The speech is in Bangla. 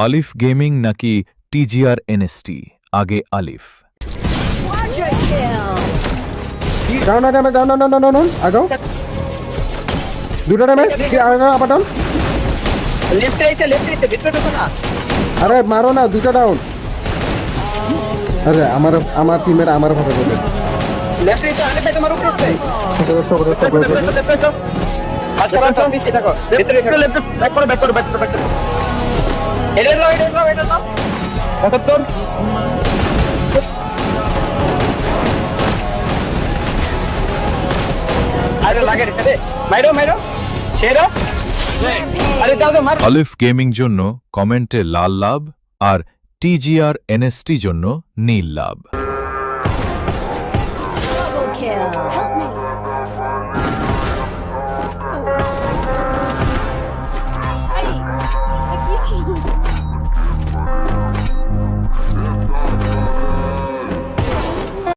আলিফ গেমিং নাকি টিজিআর এনএসটি? আগে Alif. Quadra kill. Down down down down down down আগাও দুটো ড্যামেজ আবার ডাউন লেফটে আইছে ভিতরে ঢোকো না। আরে মারো না দুটো ডাউন আরে আমার টিমের আমার কথা বলে লেফটে আইছে আগে থেকে মারো করতে। আচ্ছা আচ্ছা পিছে থাকো ভিতরে লেফট ব্যাক করো এটা নাও 75 আরে লাগে রে মাইরো শেরা আরে যাও মার। আলিফ গেমিং জন্য কমেন্টে লাল লাভ আর টিজিআর এনএসটি জন্য নীল লাভ। Double kill. Help me.